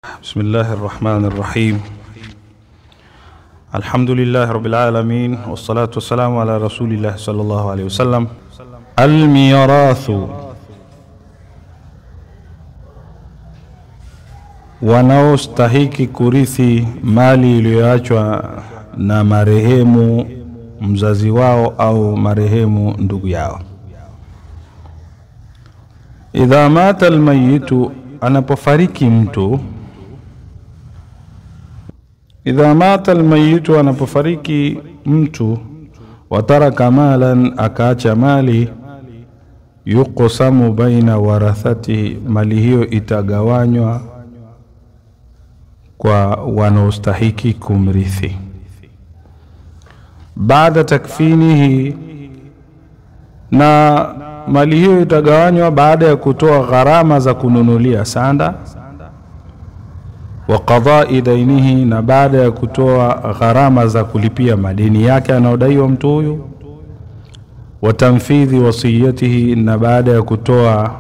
بسم الله الرحمن الرحيم. الحمد لله رب العالمين والصلاة والسلام على رسول الله صلى الله عليه وسلم. الميراث، wanaostahiki kurithi mali iliyoachwa na marehemu mzazi wao au marehemu ndugu yao. Idha mata almayitu, anapofariki mtu. Idha mata almayitu, anapofariki mtu, wataraka malan, akaacha mali, yuqsamu baina warathati, mali hiyo itagawanywa kwa wanaostahiki kumrithi. Baada takfinihi, na mali hiyo itagawanywa baada ya kutoa gharama za kununulia sanda, wa qadai dainihi, na baada ya kutoa gharama za kulipia madeni yake anaodaiwa mtu huyu, wa tanfidhi wasiyatihi, na baada ya kutoa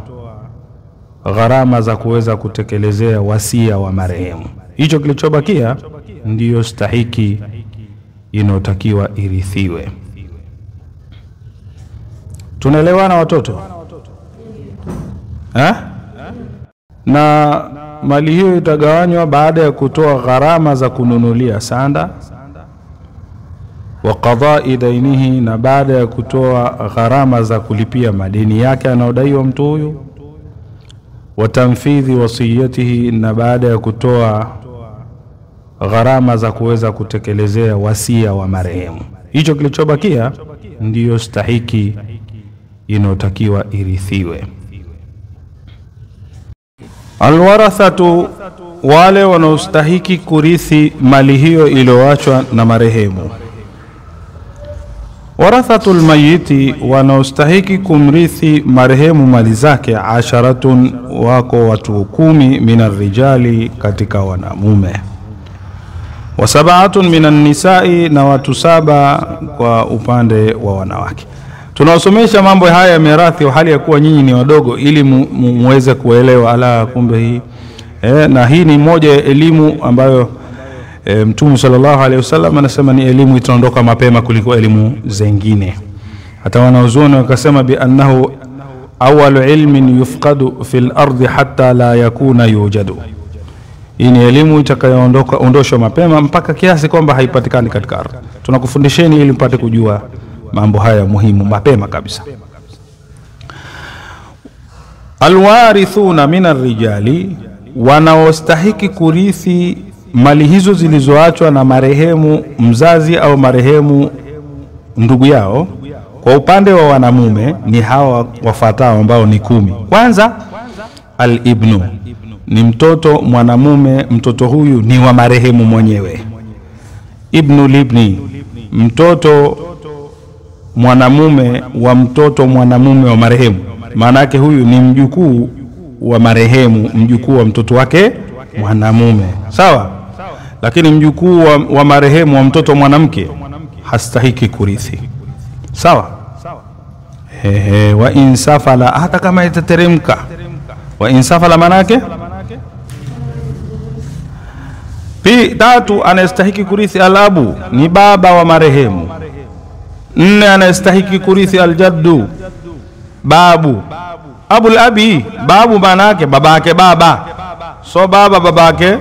gharama za kuweza kutekelezea wasia wa marehemu. Hicho kilichobakia ndiyo stahiki inotakiwa irithiwe. Tunaelewana watoto? Na mali hiyo itagawanywa baada ya kutoa gharama za kununulia sanda, wa qadai dainihi, na baada ya kutoa gharama za kulipia madeni yake anaodaiwa mtu huyu, wa tanfidhi wasiyatihi, na baada ya kutoa gharama za kuweza kutekelezea wasia wa marehemu. Hicho kilichobakia ndiyo stahiki inotakiwa irithiwe. Alwarathatu, wale wanaostahiki kurithi mali hiyo iliyoachwa na marehemu. Warathatul mayiti, wanaostahiki kumrithi marehemu mali zake, 10, wako watu 10, minar rijali, katika wanamume, wa 7 minan nisai, na watu 7 kwa upande wa wanawake. Tunawasomesha mambo haya ya mirathi hali ya kuwa nyinyi ni wadogo, ili muweze kuelewa ala kumbe hii na hii ni moja ya elimu ambayo Mtume sallallahu alaihi wasallam anasema ni elimu itaondoka mapema kuliko elimu zingine. Hata wanazuoni wakasema bi annahu awwalu ilmin yufqadu fil ardi hatta la yakuna yujadu. Hii ni elimu itakayoondoka ondoshwa mapema mpaka kiasi kwamba haipatikani katika ardhi. Tunakufundisheni ili mpate kujua mambo haya muhimu mapema kabisa. Alwarithuna minar rijali, wanaostahiki kurithi mali hizo zilizoachwa na marehemu mzazi au marehemu ndugu yao, kwa upande wa wanamume ni hawa wafuatao ambao ni 10. Kwanza, al-ibnu, ni mtoto mwanamume. Mtoto huyu ni wa marehemu mwenyewe. Ibnu libni, mtoto mwanamume wa mtoto mwanamume wa marehemu. Maana yake huyu ni mjukuu wa marehemu, mjukuu wa mtoto wake mwanamume, sawa? Lakini mjukuu wa marehemu wa mtoto mwanamke hastahiki kurithi, sawa? Wa insafala, hata kama itateremka. Wa insafala maana yake 3, anastahiki kurithi alabu, ni baba wa marehemu. 4, anastahiki kurithi aljaddu, babu. Abul abi, babu maana yake babake baba, so baba babake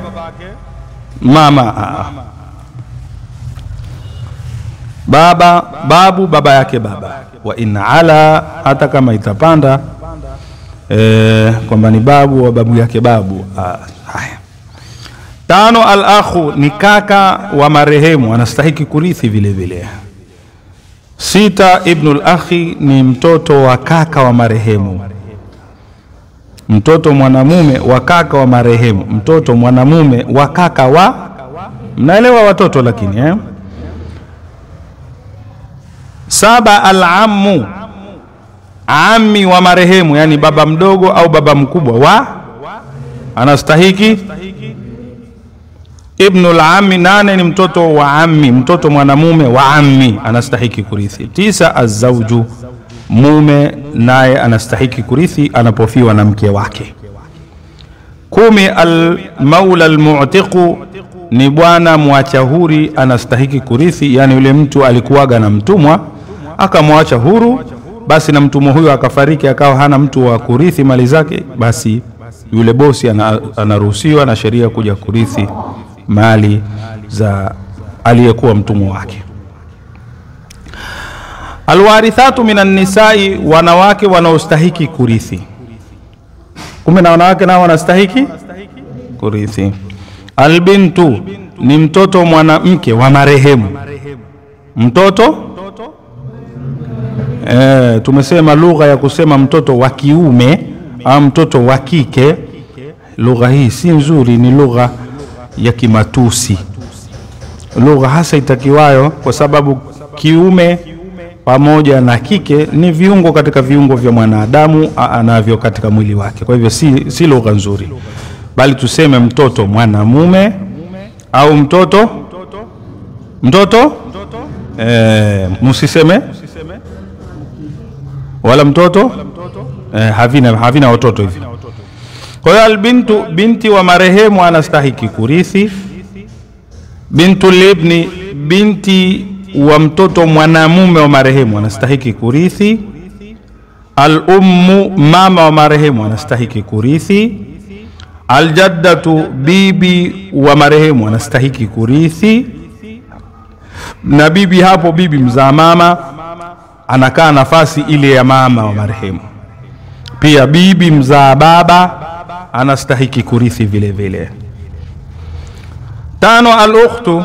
mama. Baba, babu baba yake baba. Wa inna ala, hata kama itapanda kwamba ni babu wa babu yake babu. Haya. 5, al-akhu, ni kaka wa marehemu, anastahiki kurithi vile vile. 6, ibnul akhi, ni mtoto wa kaka wa marehemu, mtoto mwanamume wa kaka wa marehemu, mtoto mwanamume wa kaka wa, mnaelewa watoto lakini 7, al-ammu, ammi wa marehemu, yani baba mdogo au baba mkubwa wa, anastahiki. Ibnul ammi, 8, ni mtoto wa ammi, mtoto mwanamume wa ammi, anastahiki kurithi. 9, az-zawju, mume naye anastahiki kurithi anapofiwa na mke wake. 10 al-maula al-mu'tiqu, ni bwana mwacha huri anastahiki kurithi. Yani yule mtu alikuwaga na mtumwa akamwacha huru, basi na mtumwa huyo akafariki akawa hana mtu wa kurithi mali zake, basi yule bosi anaruhusiwa na sheria kuja kurithi mali za aliyekuwa mtumwa wake. Alwarithatu minan nisai, wanawake wanaostahiki kurithi. Kumbe na wanawake nao wanastahiki kurithi. Albintu ni mtoto mwanamke wa marehemu. Mtoto tumesema lugha ya kusema mtoto wa kiume au mtoto wa kike, lugha hii si nzuri, ni lugha ya kimatusi, lugha hasa itakiwayo, kwa sababu kiume pamoja na kike ni viungo katika viungo vya mwanadamu anavyo katika mwili wake. Kwa hivyo si lugha nzuri, bali tuseme mtoto mwanamume au mtoto msiseme wala mtoto havina watoto hivi. Kwa hiyo albintu, binti wa marehemu anastahiki kurithi. Bintu libni, binti wa mtoto mwanamume wa marehemu anastahiki kurithi. Al-ummu, mama wa marehemu anastahiki kurithi. Al-jaddatu, bibi wa marehemu anastahiki kurithi. Na bibi hapo, bibi mzaa mama, anakaa nafasi ile ya mama wa marehemu. Pia bibi mzaa baba anastahiki kurithi vile vile. 5 al-ukhtu,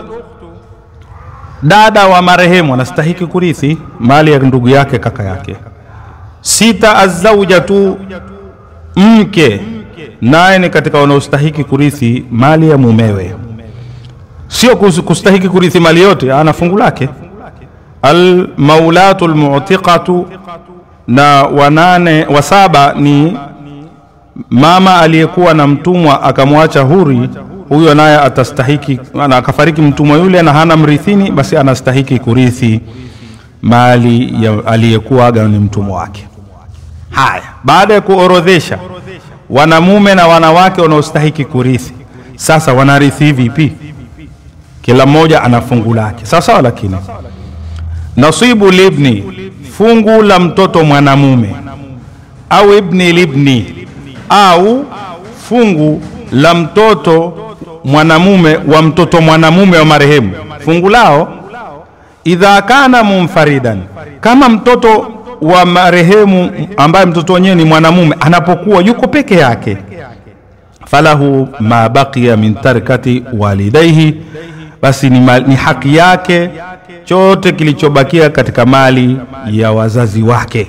dada wa marehemu anastahiki kurithi mali ya ndugu yake, kaka yake. 6 az-zawjatu, mke, naye ni katika wanaostahiki kurithi mali ya mumewe. Sio kustahiki kurithi mali yote, ana fungu lake. Al-maulatu al-mu'tiqatu, na wa 7 ni mama aliyekuwa na mtumwa akamwacha huri, huyo naye atastahiki, na akafariki mtumwa yule na hana mrithini, basi anastahiki kurithi mali ya aliyekuwa ni mtumwa wake. Haya, baada ya kuorodhesha wanamume na wanawake wanaostahiki kurithi, sasa wanarithi vipi? Kila mmoja ana fungu lake sawa. Lakini nasibu libni, fungu la mtoto mwanamume, au ibni libni, au fungu la mtoto mwanamume wa mtoto mwanamume wa marehemu, fungu lao idha kana munfaridan, kama mtoto wa marehemu ambaye mtoto wenyewe ni mwanamume anapokuwa yuko peke yake, falahu ma baqiya min tarikati walidayhi, basi ni haki yake chote kilichobakia katika mali ya wazazi wake.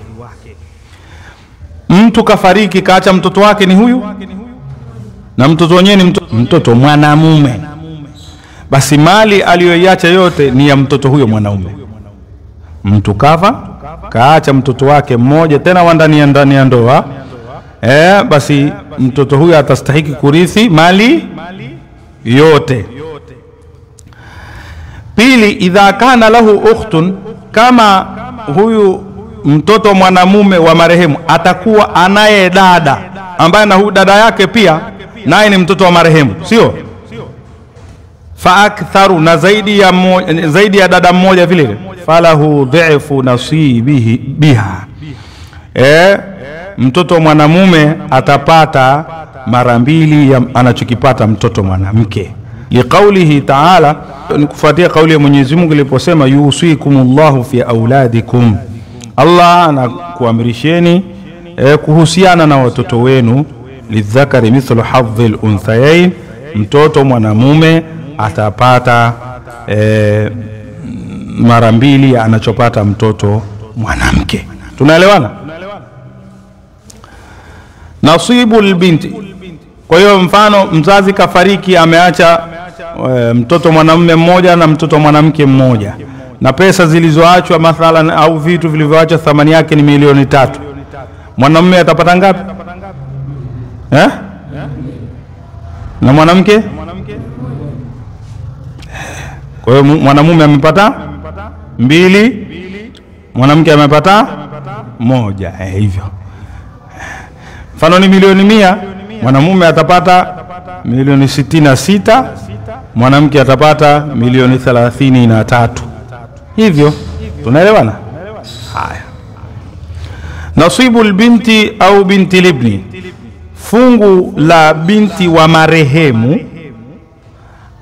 Mtu kafariki kaacha mtoto wake ni huyu, na mtoto wenyewe ni mtoto mwanamume, basi mali aliyoiacha yote ni ya mtoto huyo mwanaume. Mtu kafa kaacha mtoto wake mmoja, tena wa ndani ya ndoa, basi mtoto huyo atastahiki kurithi mali yote. Pili, idha kana lahu ukhtun, kama huyu mtoto mwanamume wa marehemu atakuwa anaye dada ambaye na huyu dada yake pia naye ni mtoto wa marehemu, sio? Fa aktharu, na zaidi ya dada mmoja vile, falahu dhi'fu nasibihi biha, mtoto mwanamume atapata mara mbili ya anachokipata mtoto mwanamke. Liqaulihi ta'ala, ni kufuatia kauli ya Mwenyezi Mungu iliposema yusikumullahu fi auladikum, Allah anakuamrisheni kuhusiana na watoto wenu, lidhakari mithlu hadhil unthayain, mtoto mwanamume atapata mara mbili anachopata mtoto mwanamke. Tunaelewana? Nasibul binti, kwa hiyo mfano mzazi kafariki ameacha mtoto mwanamume mmoja na mtoto mwanamke mmoja, na pesa zilizoachwa mathalan au vitu vilivyoachwa thamani yake ni milioni 3, mwanamume atapata ngapi? Na mwanamke? Kwa hiyo mwanamume amepata 2, mwanamke amepata 1, hivyo. Mfano ni milioni 100, mwanamume atapata milioni 66, mwanamke atapata milioni 33. Hivyo tunaelewana? Haya. Nasibu albinti au binti libni, fungu la binti wa marehemu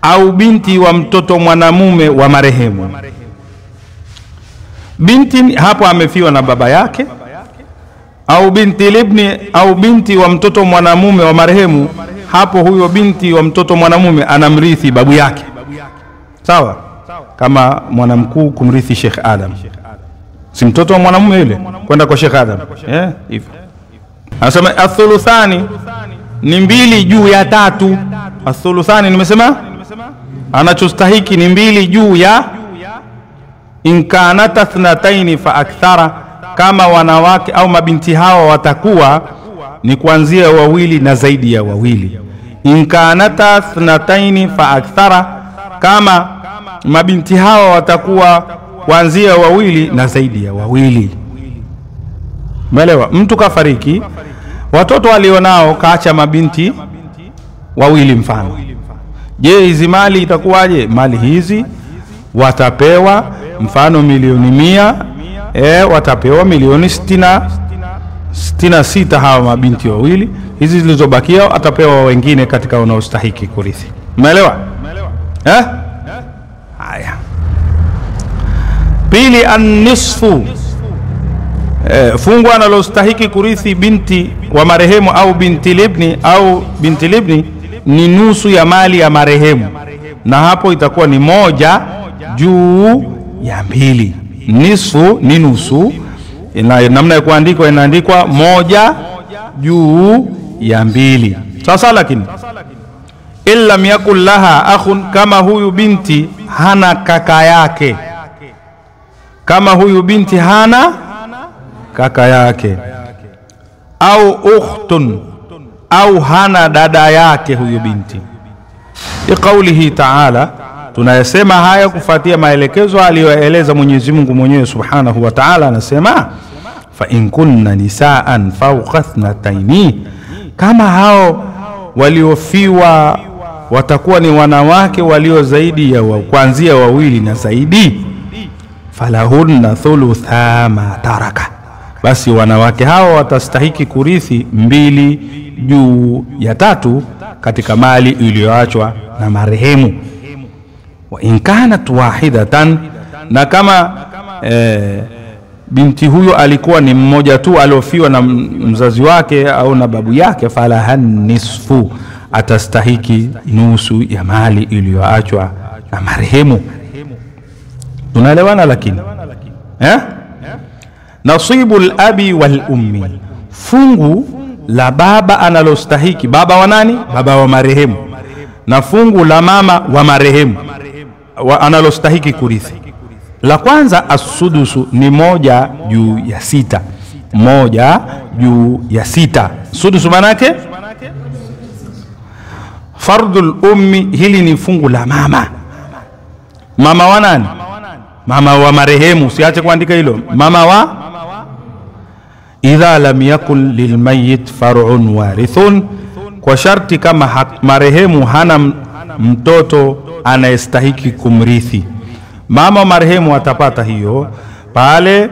au binti wa mtoto mwanamume wa marehemu. Binti hapo amefiwa na baba yake, au binti libni au binti wa mtoto mwanamume wa marehemu, hapo huyo binti wa mtoto mwanamume anamrithi babu yake. Sawa? Kama mwanamkuu kumrithi Sheikh Adam, si mtoto wa mwanamume yule kwenda kwa Sheikh Adam, hivyo. Anasema athuluthani ni 2 juu ya 3. Athuluthani nimesema anachostahiki ni 2 juu ya, in kanat 2 fa akthara, kama wanawake au mabinti hawa watakuwa ni kuanzia 2 na zaidi ya 2. In kanat 2 fa akthara, kama mabinti hawa watakuwa kuanzia 2 na zaidi ya 2. Umeelewa? Mtu kafariki, watoto walionao kaacha mabinti 2 mfano. Je, hizi mali itakuwaje? Mali hizi watapewa mfano milioni 100, watapewa milioni 66 hawa mabinti 2. Hizi zilizobakia atapewa wengine katika wanaostahiki kurithi. Umeelewa? Haya. Pili, an-nisfu, fungu analostahiki kurithi binti wa marehemu au binti libni ni nusu ya mali ya marehemu, na hapo itakuwa ni 1 juu ya 2. Nisfu ni nusu, namna ya kuandikwa inaandikwa 1 juu ya 2. Sasa lakini illa yakul laha akhun, kama huyu binti hana kaka yake, kama huyu binti hana kaka yake, au ukhtun, au hana dada yake huyu binti. Biqaulihi ta'ala, tunayasema haya kufuatia maelekezo aliyoeleza Mwenyezi Mungu mwenyewe Subhanahu wa Ta'ala. Anasema fa in kunna nisaan fawqa 2, kama hao waliofiwa watakuwa ni wanawake walio zaidi ya kuanzia 2 na zaidi, falahunna thulutha ma taraka, basi wanawake hao watastahiki kurithi 2 juu ya 3 katika mali iliyoachwa na marehemu. Wa in kanat wahidatan, na kama binti huyo alikuwa ni mmoja tu aliofiwa na mzazi wake au na babu yake, falahan nisfu, atastahiki nusu ya mali iliyoachwa na marehemu. Tunaelewana? Lakini nasibu al-abi wal ummi, fungu la baba analostahiki, baba wa nani? Baba wa marehemu, na fungu la mama wa marehemu analostahiki kurithi. La kwanza as-sudusu ni 1 juu ya 6. 1 juu ya 6. Sudusu manake fardul ummi, hili ni fungu la mama. Mama wa nani? Mama wa marehemu, siache kuandika hilo. Mama wa idha lam yakun lilmayyit far'un warithun, kwa sharti kama marehemu hana mtoto anayestahiki kumrithi. Mama wa marehemu atapata hiyo pale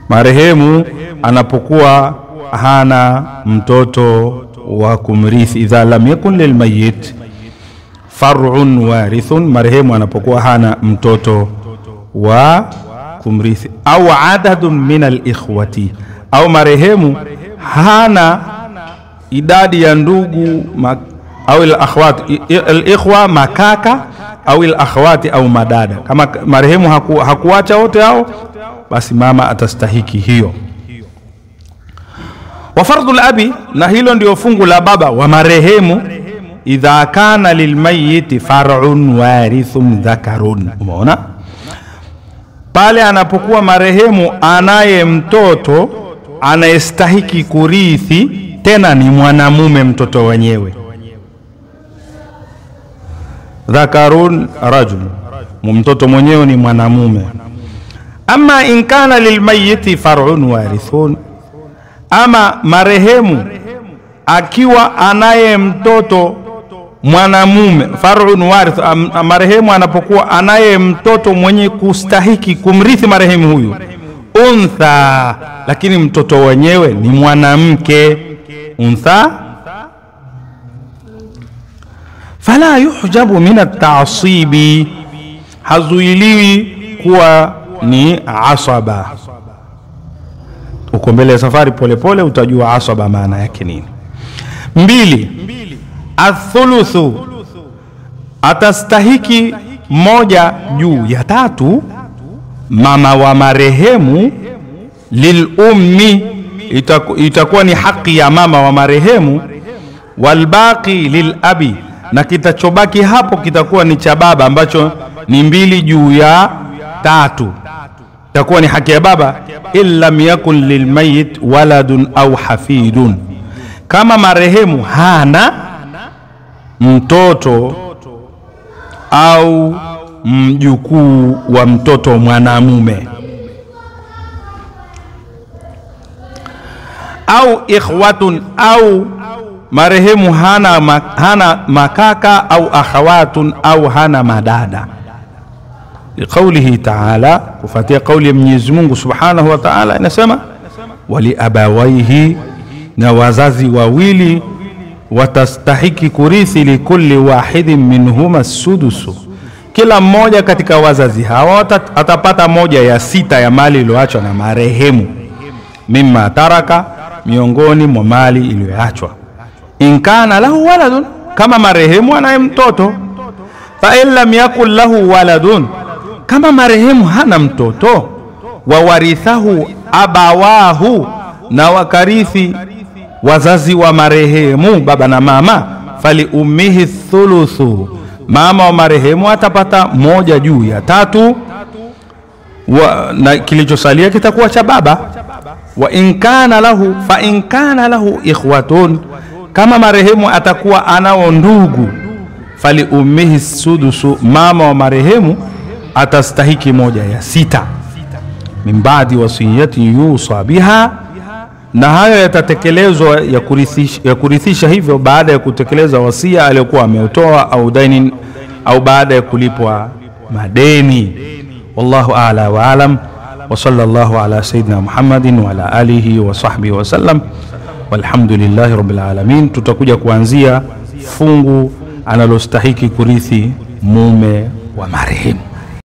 marehemu anapokuwa hana mtoto wa kumrithi. Idha lam yakun lilmayyit far'un warithun, marehemu anapokuwa hana mtoto wa kumrithi. Au adadun min al-ikhwati, au marehemu hana idadi ya ndugu au al-akhwati, al-ikhwa makaka, au al-akhwati au madada. Kama marehemu hakuacha wote hao, basi mama atastahiki hiyo. Wa fardul abi, na hilo ndio fungu la baba wa marehemu, idha kana lilmayyit far'un warithun dhakarun. Umeona? Pale anapokuwa marehemu anaye mtoto anayestahiki kurithi, tena ni mwanamume mtoto wenyewe. Dhakarun rajul, mtoto mwenyewe ni mwanamume. Ama in kana lilmayyit far'un warithun, Ama marehemu akiwa anaye mtoto mwanamume, far'un warith, marehemu anapokuwa anaye mtoto mwenye kustahiki kumrithi marehemu huyu, untha, lakini mtoto wenyewe ni mwanamke, untha, fala yuhjabu min at-ta'sibi, hazuiliwi kuwa ni asaba. Uko mbele ya safari pole utajua asaba maana yake nini. 2, athuluthu, atastahiki 1/3 mama wa marehemu, lilummi, itakuwa ni haki ya mama wa marehemu, walbaqi lilabi, na kitachobaki hapo kitakuwa ni cha baba, ambacho ni 2/3 itakuwa ni haki ya baba, illa yakun lilmayit waladun au hafidun, kama marehemu hana mtoto au mjukuu wa mtoto mwanamume, au ikhwatun, au marehemu hana makaka, au akhawatun, au hana madada. Liqaulihi ta'ala, kufuatia kauli ya Mwenyezi Mungu Subhanahu wa Ta'ala inasema, wali abawaihi, na wazazi wawili, watastahiki kurithi likulli wahidin minhuma sudusu, kila mmoja katika wazazi hawa atapata 1/6 ya mali iliyoachwa na marehemu, mimma taraka, miongoni mwa mali iliyoachwa, in kana lahu waladun, kama marehemu anaye mtoto, fa in lam yakul lahu waladun, kama marehemu hana mtoto, wa warithahu abawahu, na wakarithi wazazi wa marehemu, baba na mama, fali ummihi thuluthu, mama wa marehemu atapata 1/3, na kilichosalia kitakuwa cha baba. Wa in kana lahu, fa in kana lahu ikhwatun, kama marehemu atakuwa anao ndugu, fali ummihi sudusu, mama wa marehemu atastahiki 1/6, min baadi wasiyati yusa biha, na hayo yatatekelezwa ya kurithisha hivyo baada ya kutekeleza wasia aliyokuwa ameutoa, au dainin, au baada ya kulipwa madeni. Wallahu a'la wa alam, wa sallallahu ala sayyidina Muhammadin wa ala alihi wa sahbihi wa sallam, walhamdulillahi rabbil alamin. Tutakuja kuanzia fungu analostahiki kurithi mume wa marehemu.